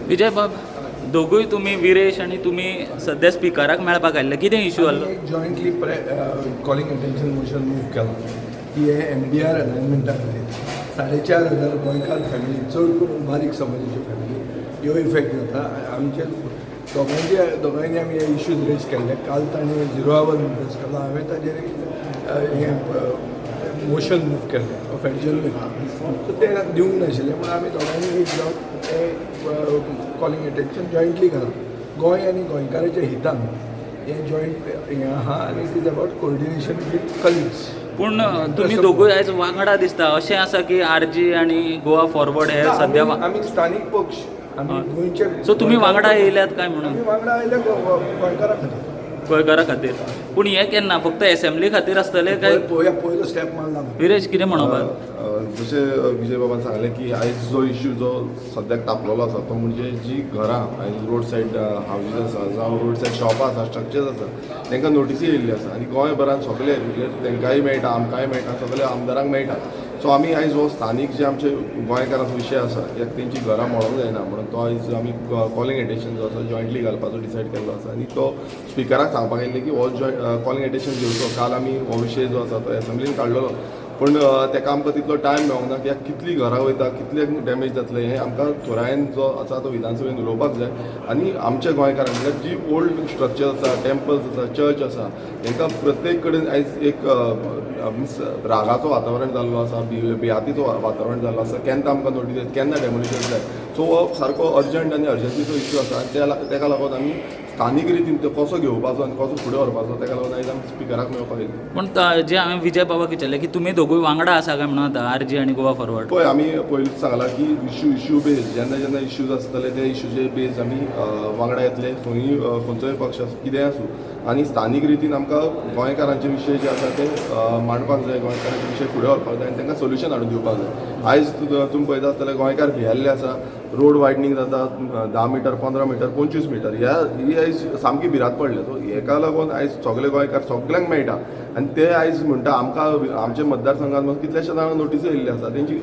विजय बाब, दोगूय तुम्ही विरेश आणि तुम्ही सध्या स्पिकराक मेळपाक आयिल्ले, कितें इश्यू आसलो? एक जॉयंटली कॉलिंग अटेन्शन मोशन मूव केला की हे MDR अलायनमेंटा खातीर 4,500 गोंयकार फॅमिली, चड करून बारीक समाजाची फॅमिली ह्यो इफेक्ट जाता. आमचे दोगांयनी आमी हे इश्यूज रेज केल्ले. काल ताणें 0 आवर नोटीस केला. हांवें ताजेर हें मोशन मूव केल्लें ऑफ एडजर्नमेंट. सो तें दिवंक नाशिल्लें म्हणून आमी दोगांयनी एक जावन तें कॉलिंग अटेन्शन जॉयंटली केलां. गोंय आनी गोंयकाराच्या हितान हें जॉयंट हें आहा आनी it is about coordination with colleagues. पूण तुम्ही दोगूय आयज वांगडा दिसता. अशें आसा की RG आनी गोवा फॉरवर्ड हे सध्या आमी स्थानीक पक्ष आमी गोंयचे. सो तुम्ही वांगडा येयल्यात काय म्हणून? आमी वांगडा आयले गोंयकारा खातीर. गोंयकारा खातीर. पूण हें केन्ना फक्त असेंब्ली खातीर आसतलें काय? पयलो स्टेप मारला. विरेश, कितें म्हणप? जशें विजय बाबान सांगलें की आयज जो इश्यू जो सद्याक तापलेलो आसा तो म्हणजे जी घरां आयज रोड सायड हावजीस आसा जावं रोड सायड शॉपां आसा, स्ट्रक्चर्स आसा, तांकां नोटीसी येयल्ली आसा आनी गोंयभरान सगळे तांकांय मेळटा, आमकांय मेळटा, सगळ्या आमदारांक मेळटा. सो आमी आयज हो स्थानीक जे आमचे गोंयकारांचो विशय आसा कित्याक तेंची घरां मोडूंक जायना म्हणून तो आयज आमी कॉलिंग एटेन्शन जो आसा जॉयंटली घालपाचो डिसायड केल्लो आसा आनी तो स्पिकराक सांगपाक येयल्लें की हो कॉलिंग एटेन्शन घेवचो. काल आमी हो विशय जो आसा तो एसेंब्लीन काडलेलो पूण ताका आमकां तितलो टायम मेळोंक ना कित्याक कितलीं घरां वयता, कितले डॅमेज जातले हें आमकां थोरायन जो आसा तो विधानसभेन उलोवपाक जाय. आनी आमच्या गोंयकारांक म्हळ्यार जी ओल्ड स्ट्रक्चर आसा, टेम्पल्स आसा, चर्च आसा, हांकां प्रत्येक कडेन आयज एक मिन्स रागाचो वातावरण जाल्लो आसा, भियातीचो वातावरण जाल्लो आसा. केन्ना आमकां नोटीस येता, केन्ना डेमोलिशन जाय. सो हो सारको अर्जंट आनी अर्जंसीचो इश्यू आसा आनी ताका लागून आमी स्थानीक रितीन तो कसो घेवपाचो आनी कसो फुडें व्हरपाचो ताका लागून आयज आमी स्पिकराक मेळपाक येयल्ले. पूण जे हांवें विजय बाबाक विचारलें की तुमी दोगूय वांगडा आसा काय म्हणून आतां RG आनी गोवा फॉरवर्ड? पळय, आमी पयलींच सांगलां की इश्यू बेज जेन्ना इश्यूज आसतले ते इश्यूचे बेज आमी वांगडा येतले. खंयचोय पक्ष आसूं, कितेंय आसूं, आनी स्थानीक रितीन आमकां गोंयकारांचे विशय जे आसा ते मांडपाक जाय, गोंयकारांचे विशय फुडें व्हरपाक जाय आनी तांकां सोल्युशन हाडून दिवपाक जाय. आयज तुमी पळयता आसतले गोंयकार भियेल्ले आसा. रोड वायडनींग जाता 10 मिटर, 15 मिटर, 25 मिटर. ही आयज सामकी भिरांत पडल्या. सो हेका लागून आयज सगळे गोंयकार सगळ्यांक मेळटा आनी ते आयज म्हणटा आमकां आमच्या मतदारसंघांत कितल्याशे जाणांक नोटीस येयल्ली आसा. तेंची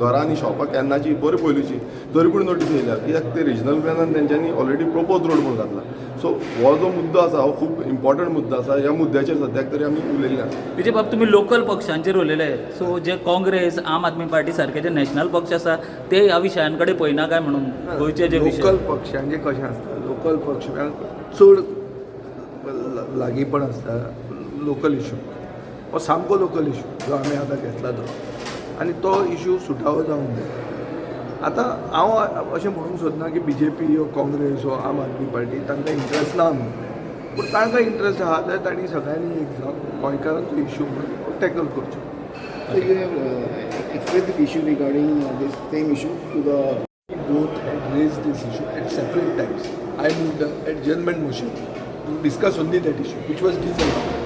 घरां आनी शॉपां केन्नाची बरी पयलींची तरी पूण नोटीस येयल्या कित्याक ते रिजनल प्लॅनान तेंच्यांनी ऑलरेडी प्रपोज रोड म्हणून घातला. सो हो जो मुद्दो आसा हो खूब इम्पॉर्टंट मुद्दो आसा. ह्या मुद्द्याचेर सद्याक तरी आमी उलयल्ले आसा. विजय बाब, तुम्ही लोकल पक्षांचेर उलयले. सो जे काँग्रेस, आम आदमी पार्टी सारखे जे नॅशनल पक्ष आसा ते ह्या विशयां कडेन पळयना काय म्हणून? गोंयचे जे विशय लोकल पक्षांचें कशें आसता, लोकल पक्ष चड लागींपण आसता लोकल इश्यू. हो सामको लोकल इश्यू जो आमी आतां घेतला तो आनी तो इश्यू सुटावो जावंक जाय. आतां हांव अशें म्हणूंक सोदना की BJP हो काँग्रेस हो आम आदमी पार्टी तांकां इंट्रस्ट ना म्हणून. पूण तांकां इंट्रस्ट आहा जाल्यार तांणी सगळ्यांनी एक जावन गोंयकारांचो इश्यू टॅकल करचो. So you have expressed the issue regarding this same issue to the. Both had raised this issue at separate times. I moved an adjournment motion to discuss only that issue, which was disallowed.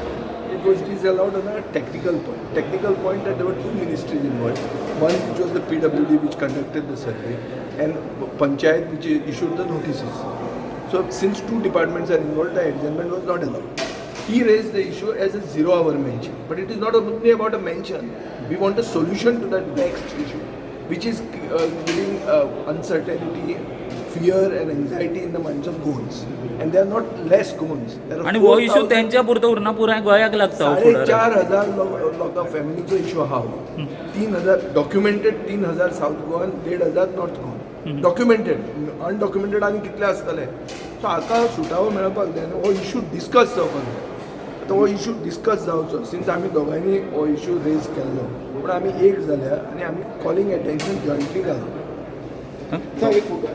It was disallowed on a technical point. Technical point that there were two ministries involved. One which was the PWD which conducted the survey and Panchayat which issued the notices. So since two departments are involved, the adjournment was not allowed. He raised the issue as a 0 hour mention. But it is not only about a mention. We want a solution to that vexed issue, which is giving uncertainty, fear and anxiety in the minds of Goans. And they are not less Goans. आणि हो issue त्यांच्या पुरतो उरना पुराय गोंयाक लागता. 4,500 लोकां फॅमिलीचो issue आहा. 3,000 documented, 3,000 south Goan, 1,500 north Goan. Documented, undocumented आनी कितले आसतले. सो हाका सुटावो मेळपाक जाय न्हू. हो इश्यू डिस्कस जावपाक जाय. आतां हो इश्यू डिस्कस जावचो सिन्स आमी दोगांयनी हो इश्यू रेज केल्लो पूण आमी एक जाल्या आनी आमी कॉलिंग एटेन्शन जॉयंटली घाला. एक फोटो